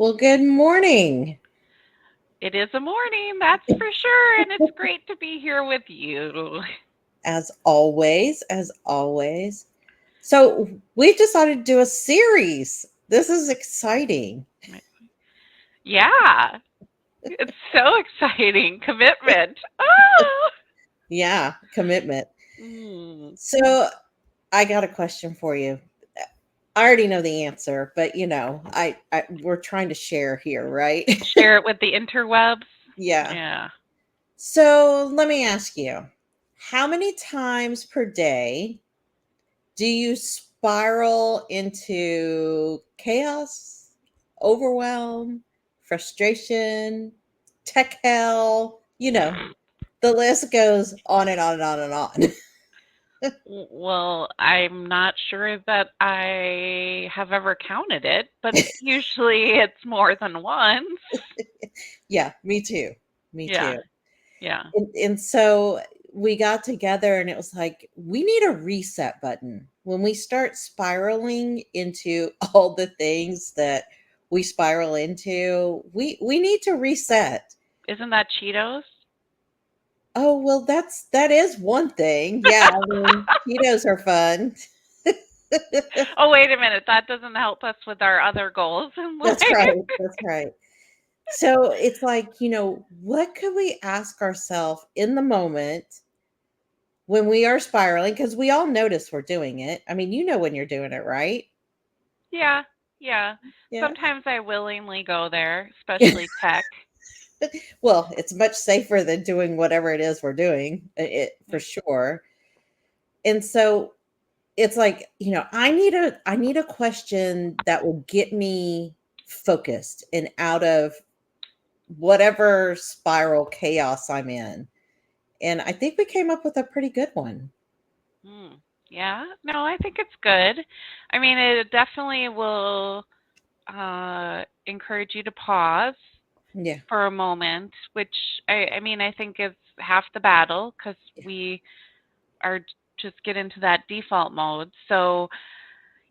Well, good morning. It is a morning, that's for sure, and it's great to be here with you. As always. So, we've decided to do a series. This is exciting. Yeah, it's so exciting. Commitment. Oh! Yeah, commitment. Mm. So, I got a question for you. I already know the answer, but we're trying to share here, right? Share it with the interwebs. Yeah. Yeah. So, let me ask you, how many times per day do you spiral into chaos, overwhelm, frustration, tech hell? The list goes on and on and on and on. Well, I'm not sure that I have ever counted it, but usually it's more than once. Yeah, me too. Me Yeah. too. Yeah. And so we got together and it was like, we need a reset button. When we start spiraling into all the things that we spiral into, we need to reset. Isn't that Cheetos? Oh, well, that is one thing. Yeah, I mean, Cheetos are fun. Oh, wait a minute. That doesn't help us with our other goals in life. That's right. That's right. So it's like, what could we ask ourselves in the moment when we are spiraling? Because we all notice we're doing it. I mean, you know when you're doing it, right? Yeah, yeah. Yeah. Sometimes I willingly go there, especially tech. Well, it's much safer than doing whatever it is we're doing, it for sure. And so it's like, I need a question that will get me focused and out of whatever spiral chaos I'm in. And I think we came up with a pretty good one. Hmm. Yeah, no, I think it's good. I mean, it definitely will encourage you to pause Yeah. for a moment, which I mean, I think is half the battle because Yeah. we are just get into that default mode. So,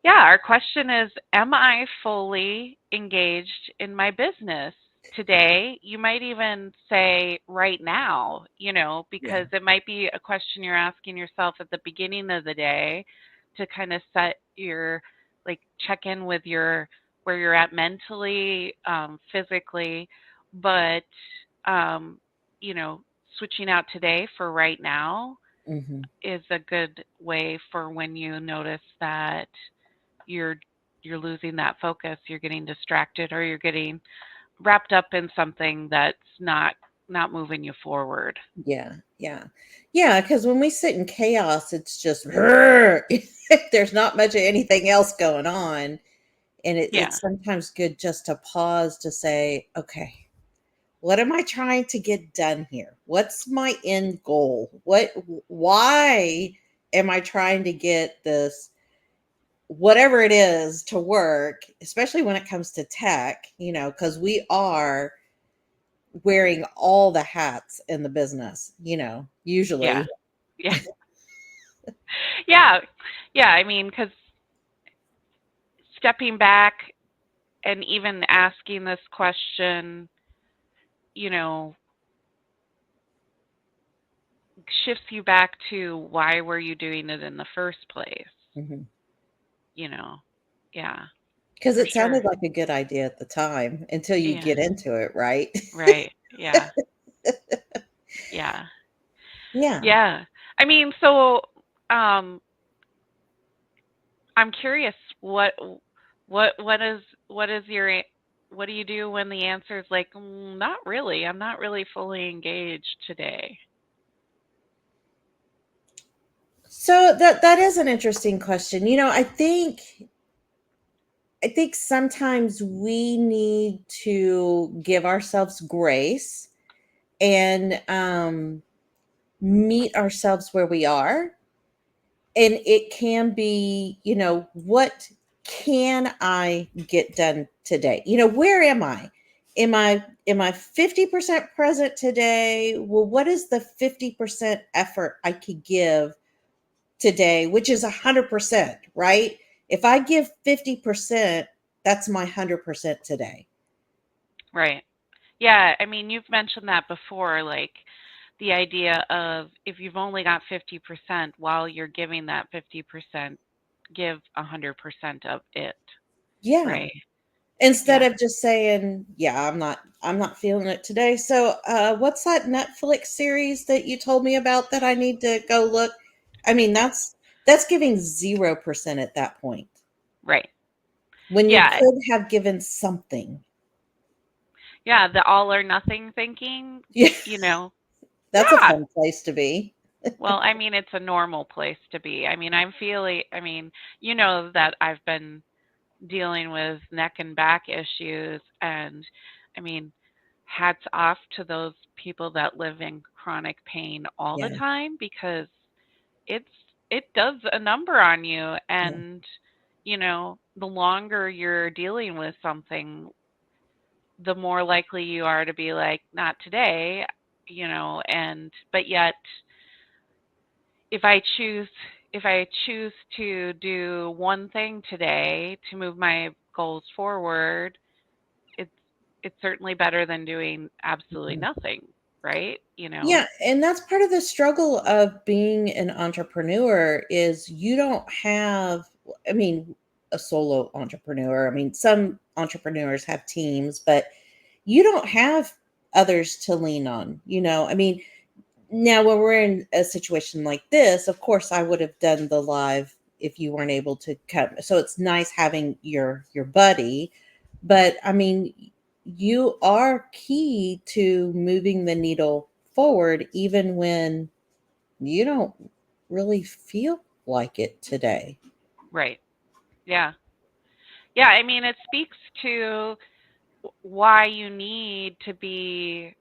yeah, our question is, am I fully engaged in my business today? You might even say right now, Yeah. because it might be a question you're asking yourself at the beginning of the day to kind of set your, like, check in with where you're at mentally, physically, but, um, you know, switching out today for right now Hmm. is a good way for when you notice that you're you're losing that focus, you're getting distracted, or you're getting wrapped up in something that's not moving you forward. Yeah. Yeah. Yeah. Because when we sit in chaos, it's just, there's not much of anything else going on. And Yeah. it's sometimes good just to pause to say, okay, what am I trying to get done here? What's my end goal? Why am I trying to get this, whatever it is, to work, especially when it comes to tech, because we are wearing all the hats in the business, Yeah. usually. Yeah. Yeah. Yeah, I mean, cuz stepping back and even asking this question, you know, shifts you back to why were you doing it in the first place, Mhm. you know. Yeah, Because for it sure. sounded like a good idea at the time until you Yeah. get into it, right? Right. Yeah. Yeah. Yeah. Yeah. I mean, so um I'm curious what is your what do you do when the answer is like, not really. I'm not really fully engaged today." So that is an interesting question. I think sometimes we need to give ourselves grace and meet ourselves where we are. And it can be, what can I get done today? Where am I? Am I 50% present today? Well, what is the 50% effort I could give today, which is 100%, right? If I give 50%, that's my 100% today. Right. Yeah, I mean, you've mentioned that before, like the idea of if you've only got 50% while you're giving that 50%, give 100% of it, Yeah. right? Instead Yeah, of just saying, "Yeah, I'm not feeling it today." So, what's that Netflix series that you told me about that I need to go look? I mean, yeah, that's giving 0% at that point, right. when you Yeah, could have given something. yeah, the all or nothing thinking, Yeah, you know. that's a Yeah. fun place to be. Well, I mean, it's a normal place to be. I mean, I'm feeling, I mean, you know that I've been dealing with neck and back issues. And I mean, hats off to those people that live in chronic pain all the Yeah, time because it's it does a number on you. yeah, And the longer you're dealing with something, the more likely you are to be like, not today, and but yet if I choose if I choose to do one thing today to move my goals forward, it's it's certainly better than doing absolutely yeah. nothing, right? Yeah, and that's part of the struggle of being an entrepreneur is you don't have, I mean, a solo entrepreneur. I mean, some entrepreneurs have teams, but you don't have others to lean on, you know? I mean, now when we're in a situation like this, of course I would have done the live if you weren't able to come. So it's nice having your buddy, but I mean, you are key to moving the needle forward even when you don't really feel like it today. Right. Yeah. Yeah, I mean, it speaks to why you need to be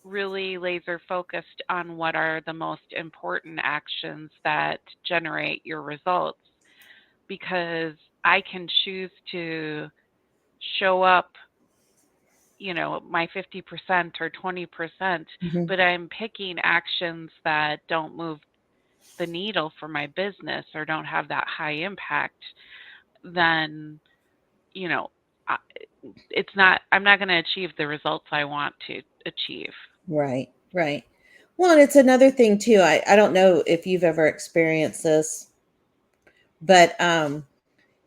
really laser focused on what are the most important actions that generate your results, because I can choose to show up, my 50% or 20%, Mhm. but I'm picking actions that don't move the needle for my business or don't have that high impact, then, you know, I- I'm not going to achieve the results I want to achieve. Right, right. Well, and it's another thing too. I don't know if you've ever experienced this, but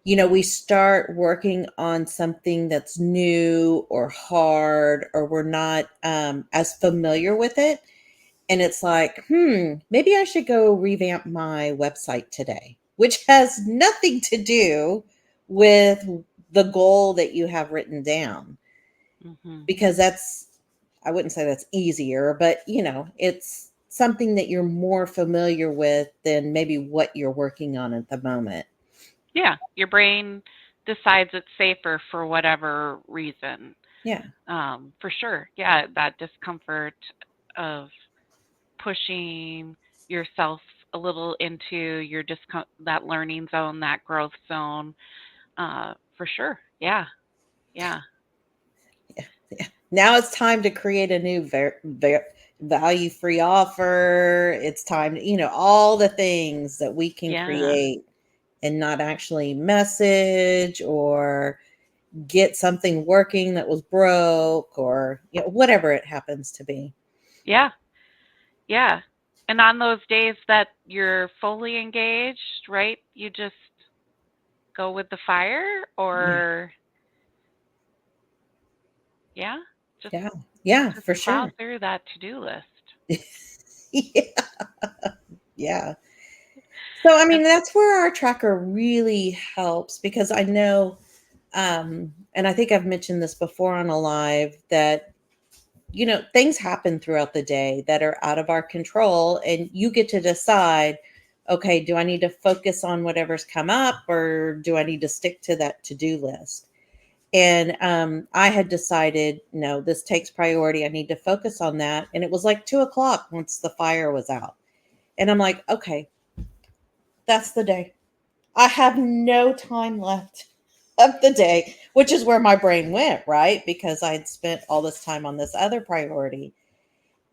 we start working on something that's new or hard, or we're not as familiar with it. And it's like, maybe I should go revamp my website today, which has nothing to do with the goal that you have written down, Hmm. because I wouldn't say that's easier, but it's something that you're more familiar with than maybe what you're working on at the moment. Yeah, your brain decides it's safer for whatever reason. Yeah. For sure. Yeah, that discomfort of pushing yourself a little into your that learning zone, that growth zone. For sure. Yeah. Yeah. Yeah, yeah. Now it's time to create a new value free offer. It's time to, all the things that we can Yeah. create and not actually message or get something working that was broke, or whatever it happens to be. Yeah. Yeah. And on those days that you're fully engaged, right? You just go with the fire, Yeah. or yeah, just Yeah. Yeah, just for plow sure. through that to-do list. Yeah. Yeah. So I mean, And that's where our tracker really helps, because I know, and I think I've mentioned this before on a live, that things happen throughout the day that are out of our control, and you get to decide, okay, do I need to focus on whatever's come up, or do I need to stick to that to-do list? And I had decided, no, this takes priority. I need to focus on that. And it was like 2 o'clock once the fire was out. And I'm like, okay, that's the day. I have no time left of the day, which is where my brain went, right? Because I'd spent all this time on this other priority.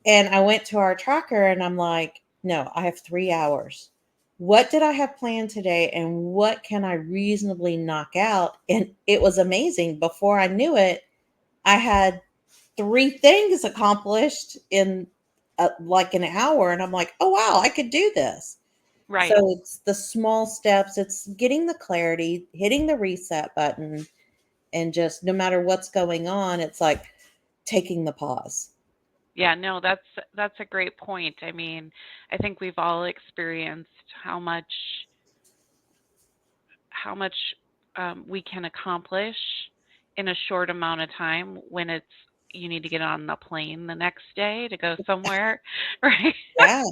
And I went to our tracker and I'm like, no, I have 3 hours. What did I have planned today, and what can I reasonably knock out? And it was amazing. Before I knew it, I had 3 things accomplished in like an hour. And I'm like, oh, wow, I could do this. So Right. it's the small steps, it's getting the clarity, hitting the reset button, and just no matter what's going on, it's like taking the pause. Yeah, no, that's a great point. I mean, I think we've all experienced how much we can accomplish in a short amount of time when it's you need to get on the plane the next day to go somewhere, right? Yeah,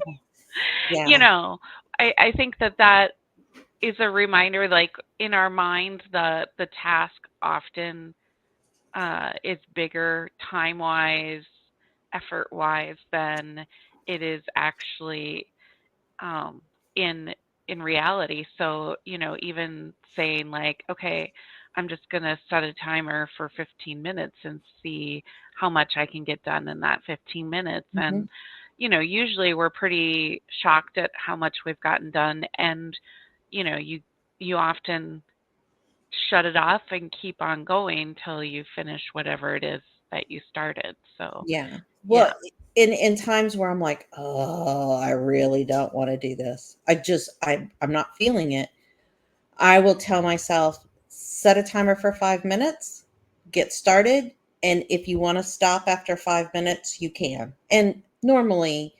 You yeah, know, I think that is a reminder, like in our mind, the task often is bigger time wise, effort wise than it is actually um, in in reality. So even saying like, okay, I'm just gonna set a timer for 15 minutes and see how much I can get done in that 15 minutes. mhm, And usually we're pretty shocked at how much we've gotten done, and you often shut it off and keep on going till you finish whatever it is that you started. So yeah. yeah, Well, in times where I'm like, "Oh, I really don't wanna do this. I'm not feeling it." I will tell myself, "Set a timer for 5 minutes, get started, and if you wanna stop after 5 minutes, you can." And normally,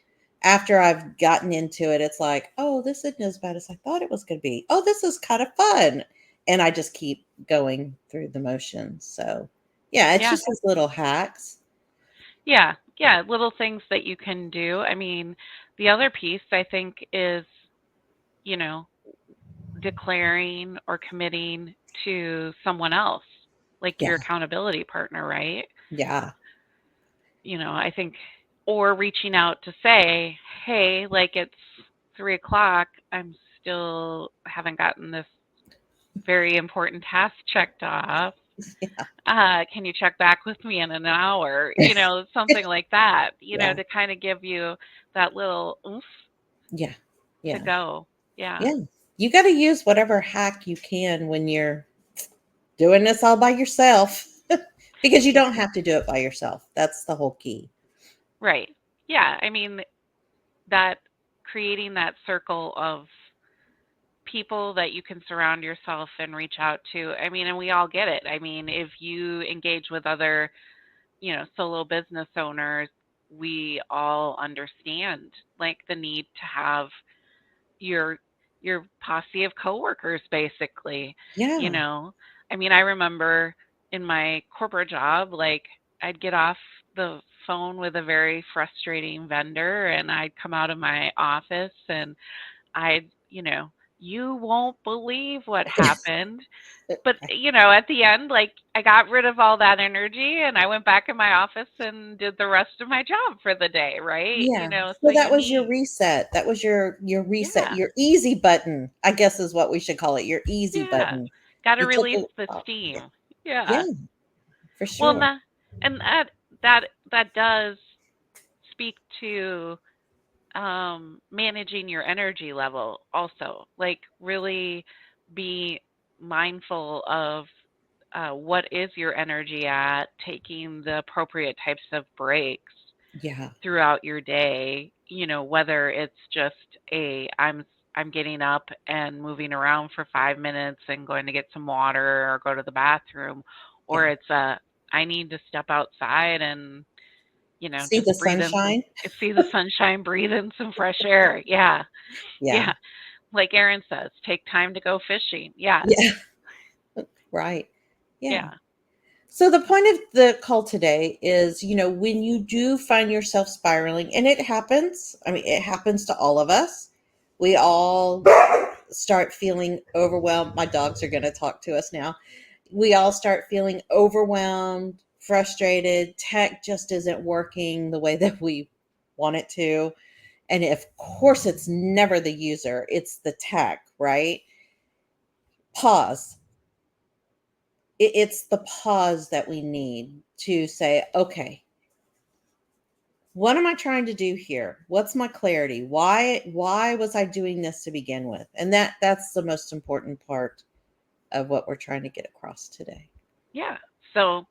after I've gotten into it, it's like, "Oh, this isn't as bad as I thought it was gonna be. Oh, this is kinda fun." And I just keep going through the motions, so, yeah, it's yeah, just these little hacks. yeah, yeah. Little things that you can do. I mean, the other piece I think is you know declaring or committing to someone else, like Yeah, your accountability partner, right? yeah, I think, or reaching out to say, hey, like it's 3 o'clock, I'm still haven't gotten this very important task checked off. Can you check back with me in an hour? Something like that, yeah, to kind of give you that little oomph yeah, to yeah, go. Yeah. yeah. You gotta use whatever hack you can when you're doing this all by yourself because you Yeah. don't have to do it by yourself. That's the whole key. Right. Yeah. I mean, that creating that circle of people that you can surround yourself and reach out to. I mean, and we all get it. I mean, if you engage with other, solo business owners, we all understand like the need to have your your posse of coworkers basically, you Yeah, know. I mean, I remember in my corporate job, like I'd get off the phone with a very frustrating vendor and I'd come out of my office and I'd, you won't believe what happened. But, at the end, like I got rid of all that energy and I went back in my office and did the rest of my job for the day, right? yeah. So So that you was your need, reset. That was your reset, yeah, your easy button, I guess is what we should call it, your easy yeah. button. Got to You took release it the off. Yeah, steam. yeah, Yeah. for Well, sure. and that does speak to managing your energy level also. Like really be mindful of what is your energy at, taking the appropriate types of breaks Yeah, throughout your day, whether it's just a I'm getting up and moving around for 5 minutes and going to get some water or go to the bathroom, or yeah. it's a I need to step outside and See just the breathe in some sunshine? see the sunshine, breathe in some fresh air. Yeah. Yeah, Yeah. Like Aaron says, take time to go fishing. Yes. yeah, right. Yeah. Yeah. So the point of the call today is, when you do find yourself spiraling, and it happens, I mean, it happens to all of us. We all start feeling overwhelmed. My dogs are going to talk to us now. We all start feeling overwhelmed, frustrated. Tech just isn't working the way that we want it to. And of course, it's never the user, it's the tech, right? Pause. It's the pause that we need to say, okay, what am I trying to do here? What's my clarity? Why was I doing this to begin with? And that's the most important part of what we're trying to get across today. Yeah. So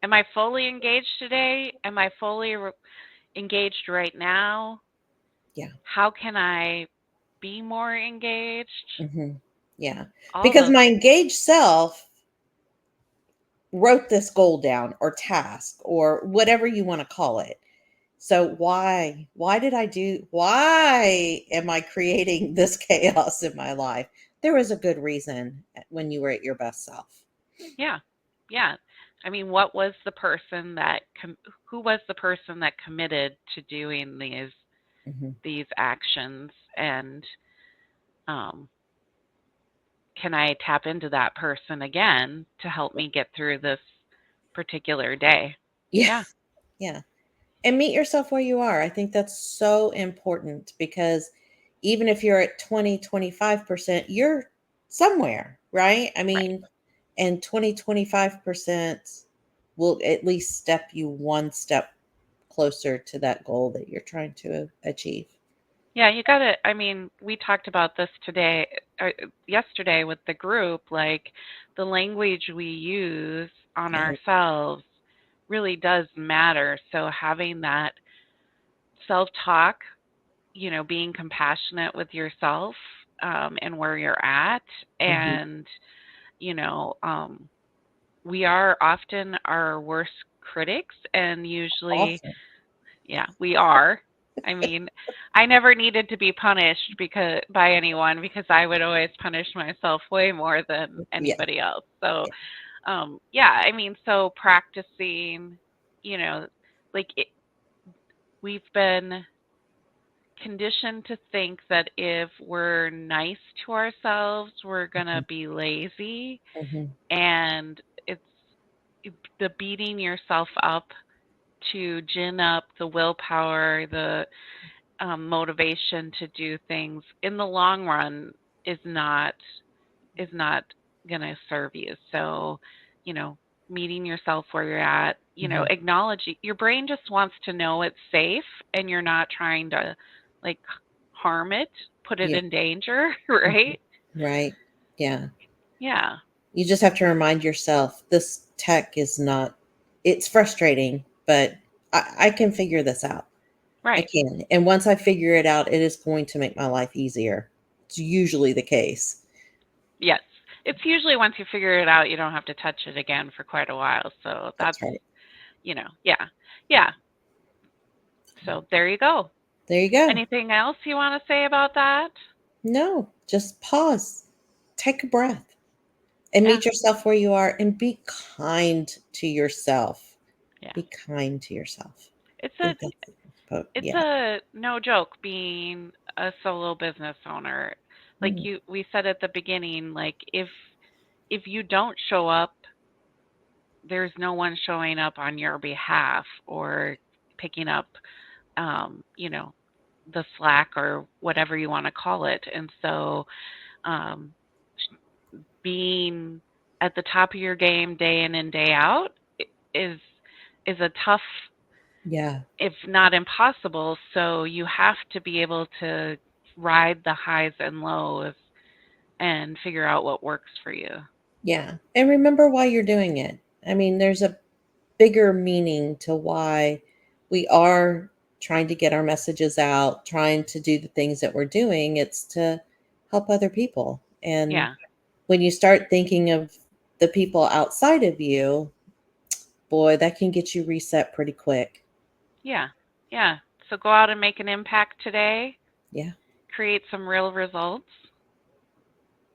Am I fully engaged today? Am I fully engaged right now? Yeah. How can I be more engaged? Hmm. Yeah. All Because those. my engaged self wrote this goal down or task or whatever you want to call it. So why am I creating this chaos in my life? There was a good reason when you were at your best self. Yeah. Yeah. I mean, what was the person that who was the person that committed to doing Hmm. these actions, and um can I tap into that person again to help me get through this particular day? Yeah. Yeah. Yeah. And meet yourself where you are. I think that's so important because even if you're at 20, 25%, you're somewhere, right? I Right. mean, and 20, 25% will at least step you one step closer to that goal that you're trying to achieve. Yeah, you got to, I mean, we talked about this today, yesterday with the group, like the language we use on Yeah. ourselves really does matter. So having that self-talk, being compassionate with yourself, and where you're at, Hmm. and, you know, um, we are often our worst critics, and usually, Awesome. yeah, we are. I mean, I never needed to be punished because by anyone, because I would always punish myself way more than Yeah. anybody else. So, Yeah. yeah, I mean, so practicing, you know, like we've been conditioned to think that if we're nice to ourselves, we're gonna Hmm. be lazy, Hmm. and it's the beating yourself up to gin up the willpower, the motivation to do things in the long run is not is not going to serve you. So, you know, meeting yourself where you're at, Hmm. acknowledging your brain just wants to know it's safe and you're not trying to like harm it, put it Yeah. in danger, Mhm. right? Right. Yeah. Yeah, You just have to remind yourself this tech is not, it's frustrating, but I can figure this out. I right. can. And once I figure it out, it is going to make my life easier. It's usually the case. Yes. It's usually once you figure it out, you don't have to touch it again for quite a while. So that's, That's right. yeah. Yeah. So there you go. There you go. Anything else you want to say about that? No, just pause, take a breath, and Yeah. meet yourself where you are and be kind to yourself. Yeah. Be kind to yourself. It's I a think that's, it's yeah. a no joke being a solo business owner. Like Mm, we said at the beginning, like if you don't show up, there's no one showing up on your behalf or picking up um, you know, the slack or whatever you want to call it. And so um being at the top of your game day in and day out is a tough, yeah. if not impossible. So you have to be able to ride the highs and lows and figure out what works for you. Yeah. And remember why you're doing it. I mean, there's a bigger meaning to why we are trying to get our messages out, trying to do the things that we're doing. It's to help other people. And Yeah. when you start thinking of the people outside of you, boy, that can get you reset pretty quick. Yeah. Yeah. So go out and make an impact today, Yeah. create some real results.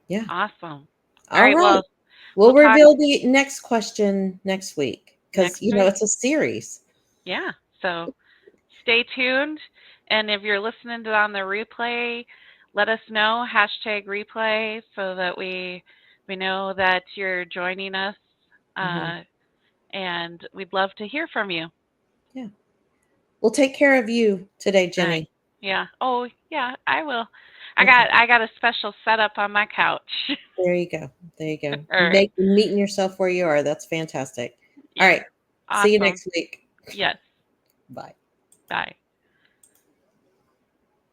Yeah. Awesome. All All right. right. Well, We'll we'll talk reveal the next question next week because, next week. it's a series. Yeah. So stay tuned. And if you're listening to on the replay, let us know #replay so that we know that you're joining us. Hmm. Uh, and we'd love to hear from you. Yeah. We'll take care of you today, All right. Jenny. Yeah. Oh, yeah. I will. Okay. I got a special setup on my couch. There you go. There you go. All right. Meeting yourself where you are. That's fantastic. All Yeah. right. See you Awesome. next week. Yes. Bye. Bye.